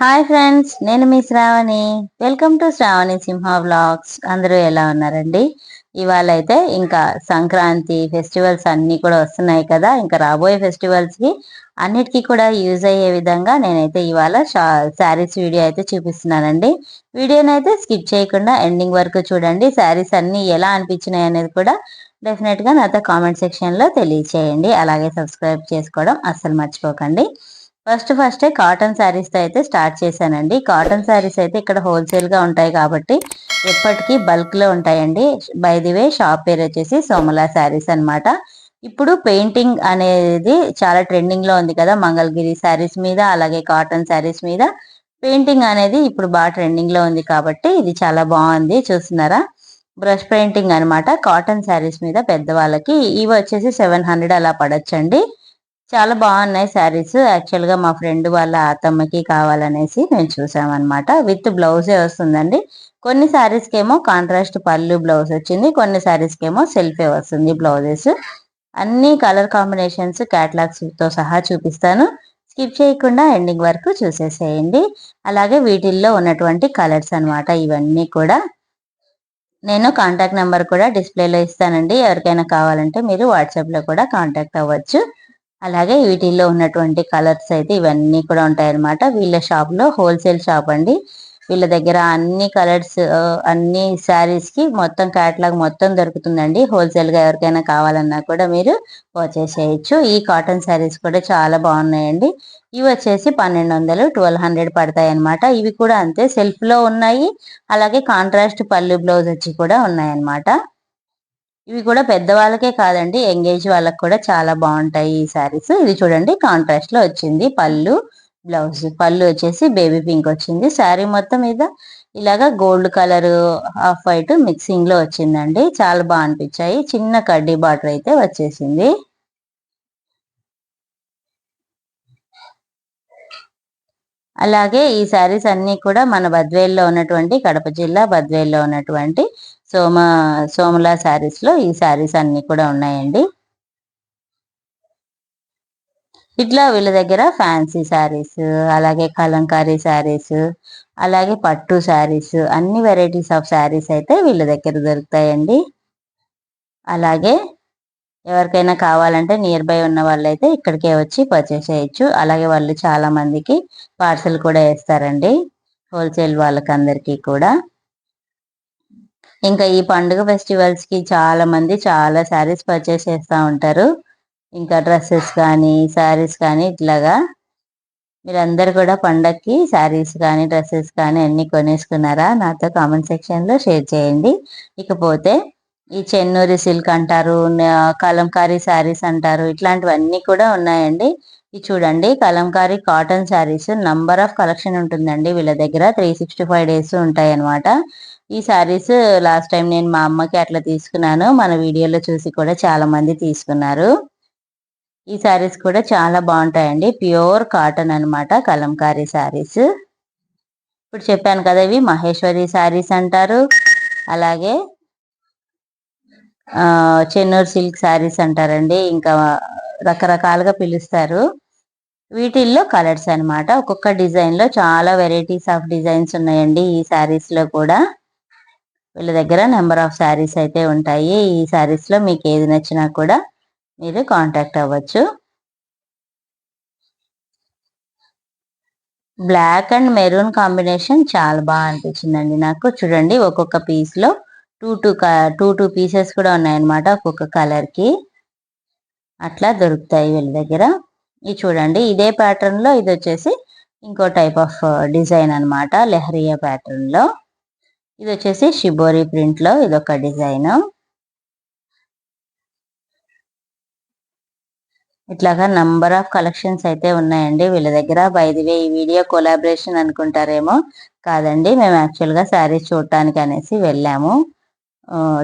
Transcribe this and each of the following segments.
Hi friends, నేను మీ Shravani. Welcome to Shravani Simha vlogs. అందరూ ఎలా ఉన్నారండి? ఇవాళ అయితే ఇంకా సంక్రాంతి ఫెస్టివల్స్ అన్నీ కూడా వస్తున్నాయి కదా. ఇంకా రాబోయే ఫెస్టివల్స్కి అన్నిటికీ కూడా యూజ్ అయ్యే విధంగా నేనైతే ఇవాళ శారీస్ వీడియో అయితే చూపిస్తున్నానండి. వీడియోని అయితే స్కిప్ చేయకుండా ఎండింగ్ వరకు చూడండి. శారీస్ అన్నీ ఎలా అనిపించినాయి అనేది కూడా డెఫినెట్గా నాతో కామెంట్ సెక్షన్లో తెలియచేయండి. అలాగే సబ్స్క్రైబ్ చేసుకోవడం అస్సలు మర్చిపోకండి. ఫస్ట్ కాటన్ శారీస్ తో అయితే స్టార్ట్ చేశానండి. కాటన్ శారీస్ అయితే ఇక్కడ హోల్సేల్ గా ఉంటాయి కాబట్టి ఎప్పటికీ బల్క్ లో ఉంటాయండి. బై ది వే షాప్ పేరు వచ్చేసి సోమలా శారీస్ అన్నమాట. ఇప్పుడు పెయింటింగ్ అనేది చాలా ట్రెండింగ్ లో ఉంది కదా, మంగళగిరి శారీస్ మీద అలాగే కాటన్ శారీస్ మీద పెయింటింగ్ అనేది ఇప్పుడు బాగా ట్రెండింగ్ లో ఉంది కాబట్టి ఇది చాలా బాగుంది. చూస్తున్నారా, బ్రష్ పెయింటింగ్ అన్నమాట. కాటన్ శారీస్ మీద పెద్దవాళ్ళకి ఇవి వచ్చేసి 700 అలా పడొచ్చండి. చాలా బాగున్నాయి శారీస్. యాక్చువల్ గా మా ఫ్రెండ్ వాళ్ళ అత్తమ్మకి కావాలనేసి మేము చూసామన్నమాట. విత్ బ్లౌజే వస్తుందండి. కొన్ని శారీస్ కేమో కాంట్రాస్ట్ పళ్ళు బ్లౌజ్ వచ్చింది, కొన్ని శారీస్ కేమో సెల్ఫే వస్తుంది బ్లౌజెస్. అన్ని కలర్ కాంబినేషన్స్ క్యాటలాగ్స్ తో సహా చూపిస్తాను. స్కిప్ చేయకుండా ఎండింగ్ వరకు చూసేసేయండి. అలాగే వీటిల్లో ఉన్నటువంటి కలర్స్ అన్నమాట ఇవన్నీ కూడా. నేను కాంటాక్ట్ నెంబర్ కూడా డిస్ప్లేలో ఇస్తానండి. ఎవరికైనా కావాలంటే మీరు వాట్సాప్ లో కూడా కాంటాక్ట్ అవ్వచ్చు. అలాగే వీటిల్లో ఉన్నటువంటి కలర్స్ అయితే ఇవన్నీ కూడా ఉంటాయన్నమాట. వీళ్ళ షాప్ లో హోల్సేల్ షాప్ అండి. వీళ్ళ దగ్గర అన్ని కలర్స్, అన్ని శారీస్ కి మొత్తం క్యాటలాగ్ మొత్తం దొరుకుతుందండి. హోల్సేల్ గా ఎవరికైనా కావాలన్నా కూడా మీరు పర్చేస్ చేయొచ్చు. ఈ కాటన్ శారీస్ కూడా చాలా బాగున్నాయండి. ఇవి వచ్చేసి 1200 1200 పడతాయి అనమాట. ఇవి కూడా అంతే, సెల్ఫ్ లో ఉన్నాయి. అలాగే కాంట్రాస్ట్ పళ్ళు బ్లౌజ్ వచ్చి కూడా ఉన్నాయన్నమాట. ఇవి కూడా పెద్దవాళ్ళకే కాదండి, ఎంగేజ్ వాళ్ళకి కూడా చాలా బాగుంటాయి ఈ శారీస్. ఇది చూడండి, కాంట్రాస్ట్ లో వచ్చింది పళ్ళు బ్లౌజ్. పళ్ళు వచ్చేసి బేబీ పింక్ వచ్చింది. శారీ మొత్తం మీద ఇలాగా gold colour off white mixing లో వచ్చిందండి. చాలా బాగా అనిపించాయి. చిన్న కడ్డీ బార్డర్ అయితే వచ్చేసింది. అలాగే ఈ శారీస్ అన్ని కూడా మన బద్వేల్లో ఉన్నటువంటి, కడప జిల్లా బద్వేల్లో ఉన్నటువంటి సోమలా శారీస్ లో ఈ శారీస్ అన్ని కూడా ఉన్నాయండి. ఇట్లా వీళ్ళ దగ్గర ఫ్యాన్సీ శారీస్, అలాగే కలంకారీ శారీస్, అలాగే పట్టు శారీస్, అన్ని వెరైటీస్ ఆఫ్ శారీస్ అయితే వీళ్ళ దగ్గర దొరుకుతాయండి. అలాగే ఎవరికైనా కావాలంటే నియర్ బై ఉన్న వాళ్ళైతే ఇక్కడికే వచ్చి పర్చేస్ చేయొచ్చు. అలాగే వాళ్ళు చాలా మందికి పార్సల్ కూడా వేస్తారండి, హోల్సేల్ వాళ్ళకి అందరికీ కూడా. ఇంకా ఈ పండుగ ఫెస్టివల్స్ కి చాలా మంది చాలా శారీస్ పర్చేస్ చేస్తూ ఉంటారు. ఇంకా డ్రెస్సెస్ కానీ శారీస్ కానీ ఇట్లాగా. మీరందరు కూడా పండక్కి శారీస్ కానీ డ్రెస్సెస్ కానీ అన్ని కొనేసుకున్నారా? నాతో కామెంట్ సెక్షన్ లో షేర్ చేయండి. ఇకపోతే ఈ చెన్నూరి సిల్క్ అంటారు, కలంకారీ శారీస్ అంటారు, ఇట్లాంటివన్నీ కూడా ఉన్నాయండి. ఇది చూడండి, Kalamkari cotton saris number of collection ఉంటుందండి వీళ్ళ దగ్గర. 365 డేస్ ఉంటాయి అనమాట. ఈ శారీస్ లాస్ట్ టైం నేను మా అమ్మకి అట్లా తీసుకున్నాను. మన వీడియోలో చూసి కూడా చాలా మంది తీసుకున్నారు. ఈ శారీస్ కూడా చాలా బాగుంటాయండి. ప్యూర్ కాటన్ అన్నమాట కలంకారీ శారీస్. ఇప్పుడు చెప్పాను కదా, ఇవి మహేశ్వరి శారీస్ అంటారు. అలాగే చెన్నూరు సిల్క్ శారీస్ అంటారండి. ఇంకా రకరకాలుగా పిలుస్తారు. వీటిల్లో కలర్స్ అన్నమాట. ఒక్కొక్క డిజైన్ లో చాలా వెరైటీస్ ఆఫ్ డిజైన్స్ ఉన్నాయండి ఈ శారీస్ లో కూడా. వీళ్ళ దగ్గర నెంబర్ ఆఫ్ శారీస్ అయితే ఉంటాయి. ఈ శారీస్ లో మీకు ఏది నచ్చినా కూడా మీరు కాంటాక్ట్ అవ్వచ్చు. బ్లాక్ అండ్ మెరూన్ కాంబినేషన్ చాలా బాగా అనిపించిందండి నాకు. చూడండి, ఒక్కొక్క పీస్ లో టూ పీసెస్ కూడా ఉన్నాయన్నమాట ఒక్కొక్క కలర్ కి. అట్లా దొరుకుతాయి వీళ్ళ దగ్గర. ఇది చూడండి, ఇదే ప్యాటర్న్ లో ఇది వచ్చేసి ఇంకో టైప్ ఆఫ్ డిజైన్ అన్నమాట, లెహరియా ప్యాటర్న్ లో. ఇది వచ్చేసి షిబోరి ప్రింట్ లో ఇదొక డిజైన్. ఇట్లాగా నంబర్ ఆఫ్ కలెక్షన్స్ అయితే ఉన్నాయండి వీళ్ళ దగ్గర. బై ది వే ఈ వీడియో కొలాబరేషన్ అనుకుంటారేమో, కాదండి, మేము యాక్చువల్ గా శారీస్ చూడటానికి అనేసి వెళ్ళాము,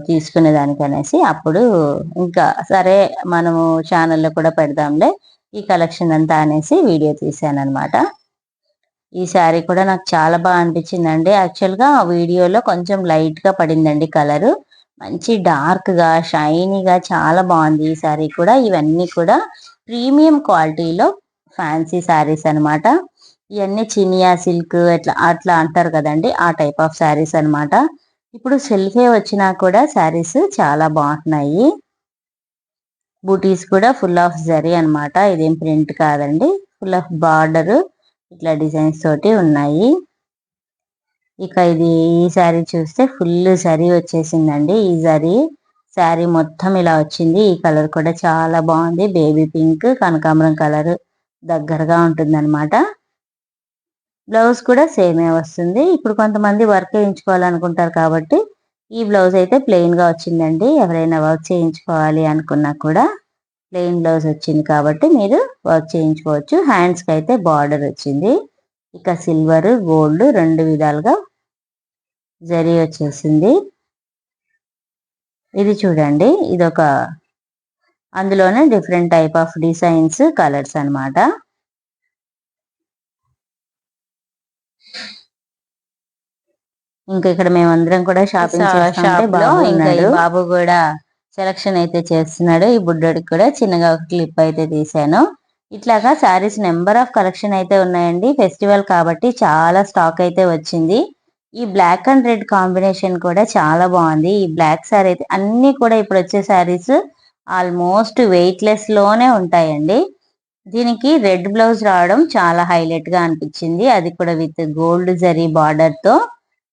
తీసుకునే దానికి అనేసి. అప్పుడు ఇంకా సరే మనము ఛానల్లో కూడా పెడదాంలే ఈ కలెక్షన్ అంతా అనేసి వీడియో తీసాను అనమాట. ఈ శారీ కూడా నాకు చాలా బాగా అనిపించిందండి. యాక్చువల్ గా వీడియోలో కొంచెం లైట్ గా పడిందండి కలరు, మంచి డార్క్ గా షైనీగా చాలా బాగుంది ఈ శారీ కూడా. ఇవన్నీ కూడా ప్రీమియం క్వాలిటీలో ఫ్యాన్సీ శారీస్ అన్నమాట. ఇవన్నీ చినియా సిల్క్ అట్లా అట్లా అంటారు కదండి, ఆ టైప్ ఆఫ్ శారీస్ అనమాట. ఇప్పుడు సెల్ఫే వచ్చినా కూడా శారీస్ చాలా బాగుంటున్నాయి. బూటీస్ కూడా ఫుల్ ఆఫ్ జరీ అనమాట, ఇదేం ప్రింట్ కాదండి, ఫుల్ ఆఫ్ బార్డర్ ఇట్లా డిజైన్స్ తోటి ఉన్నాయి. ఇక ఇది ఈ శారీ చూస్తే ఫుల్ జరీ వచ్చేసిందండి. ఈ జరీ శారీ మొత్తం ఇలా వచ్చింది. ఈ కలర్ కూడా చాలా బాగుంది, బేబీ పింక్ కనకాంబరం కలర్ దగ్గరగా ఉంటుందన్నమాట. బ్లౌజ్ కూడా సేమే వస్తుంది. ఇప్పుడు కొంతమంది వర్క్ చేయించుకోవాలనుకుంటారు కాబట్టి ఈ బ్లౌజ్ అయితే ప్లెయిన్ గా వచ్చిందండి. ఎవరైనా వర్క్ చేయించుకోవాలి అనుకున్నా కూడా ప్లెయిన్ బ్లౌజ్ వచ్చింది కాబట్టి మీరు వర్క్ చేయించుకోవచ్చు. హ్యాండ్స్ కి అయితే బార్డర్ వచ్చింది. ఇక సిల్వర్ గోల్డ్ రెండు విధాలుగా జరీ వచ్చేసింది. ఇది చూడండి, ఇదొక అందులోనే different type of designs colours అన్నమాట. ఇంకా ఇక్కడ మేమందరం కూడా షాపింగ్ చేస్తుంటే బాబు ఇంకా ఈ బాబు కూడా సెలక్షన్ అయితే చేస్తున్నాడు. ఈ బుడ్డోడికి కూడా చిన్నగా ఒక క్లిప్ అయితే తీసాను. ఇట్లాగా శారీస్ నెంబర్ ఆఫ్ కలెక్షన్ అయితే ఉన్నాయండి. ఫెస్టివల్ కాబట్టి చాలా స్టాక్ అయితే వచ్చింది. ఈ బ్లాక్ అండ్ రెడ్ కాంబినేషన్ కూడా చాలా బాగుంది. ఈ బ్లాక్ శారీ అయితే అన్ని కూడా ఇప్పుడు వచ్చే శారీస్ ఆల్మోస్ట్ వెయిట్ లెస్ లోనే ఉంటాయండి. దీనికి రెడ్ బ్లౌజ్ రావడం చాలా హైలైట్ గా అనిపించింది. అది కూడా విత్ గోల్డ్ జరీ బార్డర్ తో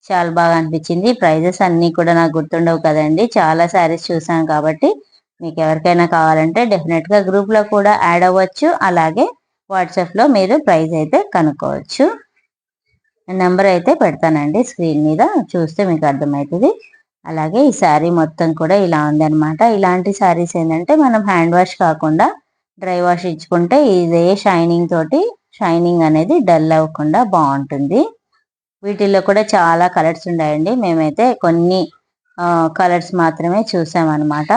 చాలా బాగా అనిపించింది. ప్రైజెస్ అన్ని కూడా నాకు గుర్తుండవు కదండి, చాలా శారీస్ చూసాను కాబట్టి. మీకు ఎవరికైనా కావాలంటే డెఫినెట్ గా గ్రూప్ లో కూడా యాడ్ అవ్వచ్చు. అలాగే వాట్సాప్ లో మీరు ప్రైస్ అయితే కనుక్కోవచ్చు. నెంబర్ అయితే పెడతానండి స్క్రీన్ మీద, చూస్తే మీకు అర్థమవుతుంది. అలాగే ఈ శారీ మొత్తం కూడా ఇలా ఉందన్నమాట. ఇలాంటి శారీస్ ఏంటంటే మనం హ్యాండ్ వాష్ కాకుండా డ్రై వాష్ ఇచ్చుకుంటే ఇదే షైనింగ్ తోటి షైనింగ్ అనేది డల్ అవ్వకుండా బాగుంటుంది. వీటిల్లో కూడా చాలా కలర్స్ ఉన్నాయండి. మేమైతే కొన్ని కలర్స్ మాత్రమే చూసామన్నమాట.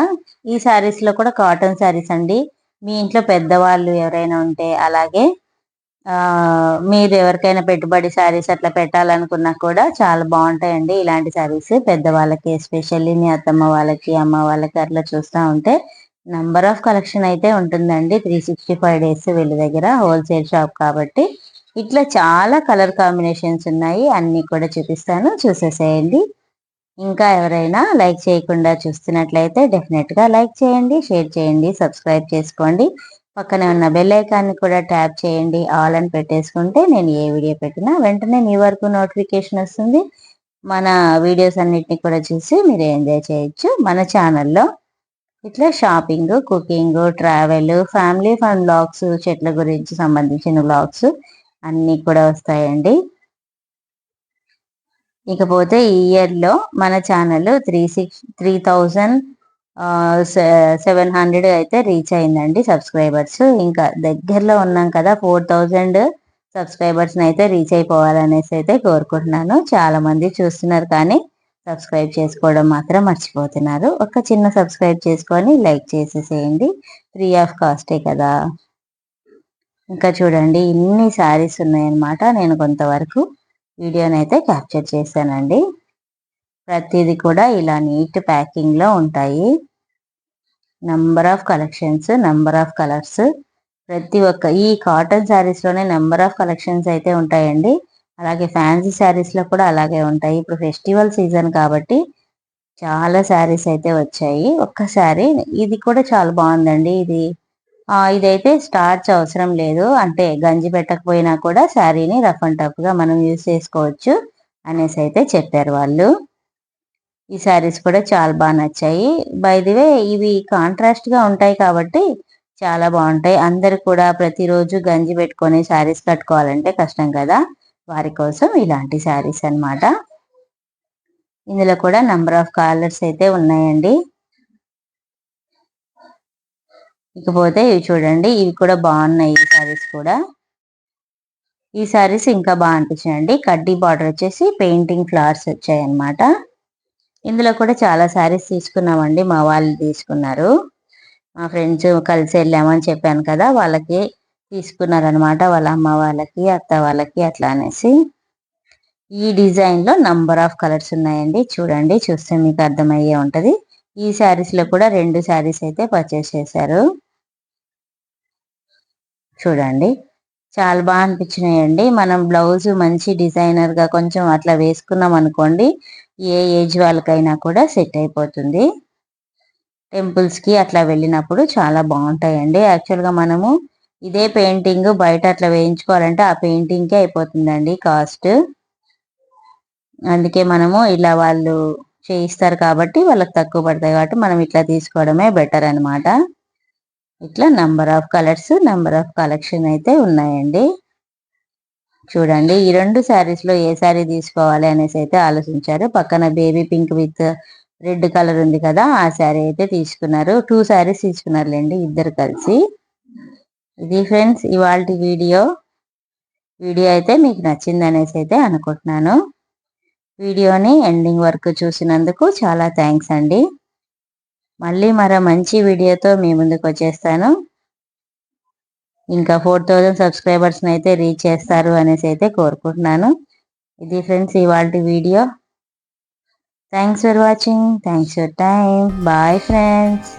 ఈ శారీస్ లో కూడా కాటన్ శారీస్ అండి. మీ ఇంట్లో పెద్దవాళ్ళు ఎవరైనా ఉంటే, అలాగే మీరు ఎవరికైనా పెట్టుబడి శారీస్ అట్లా పెట్టాలనుకున్నా కూడా చాలా బాగుంటాయండి ఇలాంటి శారీస్. పెద్దవాళ్ళకి ఎస్పెషల్లీ మీ అత్తమ్మ వాళ్ళకి అమ్మ వాళ్ళకి అట్లా చూస్తూ ఉంటే నంబర్ ఆఫ్ కలెక్షన్ అయితే ఉంటుందండి. 365 days వీళ్ళ దగ్గర హోల్సేల్ షాప్ కాబట్టి. ఇట్లా చాలా కలర్ కాంబినేషన్స్ ఉన్నాయి, అన్ని కూడా చూపిస్తాను, చూసేసేయండి. ఇంకా ఎవరైనా లైక్ చేయకుండా చూస్తున్నట్లయితే డెఫినెట్ గా లైక్ చేయండి, షేర్ చేయండి, సబ్స్క్రైబ్ చేసుకోండి. పక్కనే ఉన్న బెల్ ఐకాన్ని కూడా ట్యాప్ చేయండి. ఆల్ అని పెట్టేసుకుంటే నేను ఏ వీడియో పెట్టినా వెంటనే మీ వరకు నోటిఫికేషన్ వస్తుంది. మన వీడియోస్ అన్నిటిని కూడా చూసి మీరు ఎంజాయ్ చేయొచ్చు. మన ఛానల్లో ఇట్లా shopping, cooking, travel, family fun vlogs, చెట్ల గురించి సంబంధించిన వ్లాగ్స్ అన్నీ కూడా వస్తాయండి. ఇకపోతే ఈ ఇయర్ లో మన ఛానల్ 3700 అయితే రీచ్ అయిందండి సబ్స్క్రైబర్స్. ఇంకా దగ్గరలో ఉన్నాం కదా, 4000 సబ్స్క్రైబర్స్ అయితే రీచ్ అయిపోవాలనేసి అయితే కోరుకుంటున్నాను. చాలా మంది చూస్తున్నారు కానీ సబ్స్క్రైబ్ చేసుకోవడం మాత్రం మర్చిపోతున్నారు. ఒక చిన్న సబ్స్క్రైబ్ చేసుకొని లైక్ చేసేసేయండి, ఫ్రీ ఆఫ్ కాస్టే కదా. ఇంకా చూడండి, ఇన్ని శారీస్ ఉన్నాయన్నమాట. నేను కొంతవరకు వీడియోనైతే క్యాప్చర్ చేశానండి. ప్రతిదీ కూడా ఇలా నీట్ ప్యాకింగ్ లో ఉంటాయి. Number of collections, number of colours, ప్రతి ఒక్క ఈ కాటన్ శారీస్ లోనే నెంబర్ ఆఫ్ కలెక్షన్స్ అయితే ఉంటాయండి. అలాగే ఫ్యాన్సీ శారీస్ లో కూడా అలాగే ఉంటాయి. ఇప్పుడు ఫెస్టివల్ సీజన్ కాబట్టి చాలా శారీస్ అయితే వచ్చాయి. ఒక్కసారి ఇది కూడా చాలా బాగుందండి. ఇదైతే స్టార్చ్ అవసరం లేదు, అంటే గంజి పెట్టకపోయినా కూడా శారీని రఫ్ అండ్ టఫ్ గా మనం యూజ్ చేసుకోవచ్చు అనేసి అయితే చెప్పారు వాళ్ళు. ఈ శారీస్ కూడా చాలా బాగా నచ్చాయి. బై ది వే ఇవి కాంట్రాస్ట్ గా ఉంటాయి కాబట్టి చాలా బాగుంటాయి. అందరు కూడా ప్రతిరోజు గంజి పెట్టుకొని శారీస్ కట్టుకోవాలంటే కష్టం కదా, వారి కోసం ఇలాంటి శారీస్ అన్నమాట. ఇందులో కూడా నంబర్ ఆఫ్ కలర్స్ అయితే ఉన్నాయండి. ఇకపోతే ఇవి చూడండి, ఇవి కూడా బాగున్నాయి. ఈ శారీస్ కూడా, ఈ శారీస్ ఇంకా బాగా అనిపించాయండి. కడ్డీ బార్డర్ వచ్చేసి పెయింటింగ్ ఫ్లవర్స్ వచ్చాయి అన్నమాట. ఇందులో కూడా చాలా శారీస్ తీసుకున్నామండి, మా వాళ్ళు తీసుకున్నారు. మా ఫ్రెండ్స్ కలిసి వెళ్ళామని చెప్పాను కదా, వాళ్ళకి తీసుకున్నారనమాట. వాళ్ళ అమ్మ వాళ్ళకి, అత్త వాళ్ళకి అట్లా అనేసి. ఈ డిజైన్ లో నంబర్ ఆఫ్ కలర్స్ ఉన్నాయండి. చూడండి, చూస్తే మీకు అర్థమయ్యే ఉంటది. ఈ శారీస్ లో కూడా 2 శారీస్ అయితే పర్చేస్ చేశారు. చూడండి, చాలా బాగా అనిపించినాయండి. మనం బ్లౌజ్ మంచి డిజైనర్ గా కొంచెం అట్లా వేసుకున్నాం అనుకోండి, ఏ ఏజ్ వాళ్ళకైనా కూడా సెట్ అయిపోతుంది. టెంపుల్స్ కి అట్లా వెళ్ళినప్పుడు చాలా బాగుంటాయండి. యాక్చువల్ గా మనము ఇదే పెయింటింగ్ బయట అట్లా వేయించుకోవాలంటే ఆ పెయింటింగ్ కే అయిపోతుందండి కాస్ట్. అందుకే మనము ఇలా వాళ్ళు చేయిస్తారు కాబట్టి వాళ్ళకి తక్కువ పడతాయి కాబట్టి మనం ఇట్లా తీసుకోవడమే బెటర్ అన్నమాట. ఇట్లా number of colours, number of collection అయితే ఉన్నాయండి. చూడండి, ఈ 2 శారీస్ లో ఏ శారీ తీసుకోవాలి అనేసి అయితే ఆలోచించారు. పక్కన baby pink with red colour ఉంది కదా, ఆ శారీ అయితే తీసుకున్నారు. 2 శారీస్ తీసుకున్నారులేండి ఇద్దరు కలిసి. ఇది ఫ్రెండ్స్ ఇవాల్టి వీడియో. వీడియో అయితే మీకు నచ్చింది అనేసి అయితే అనుకుంటున్నాను. వీడియోని ఎండింగ్ వరకు చూసినందుకు చాలా థ్యాంక్స్ అండి. మళ్ళీ మరో మంచి వీడియోతో మీ ముందుకు వచ్చేస్తాను. ఇంకా 4000 సబ్స్క్రైబర్స్ అయితే రీచ్ చేస్తారు అనేసి అయితే కోరుకుంటున్నాను. ఇది ఫ్రెండ్స్ ఇవాల్టి video. Thanks for watching. Thanks for time. Bye friends.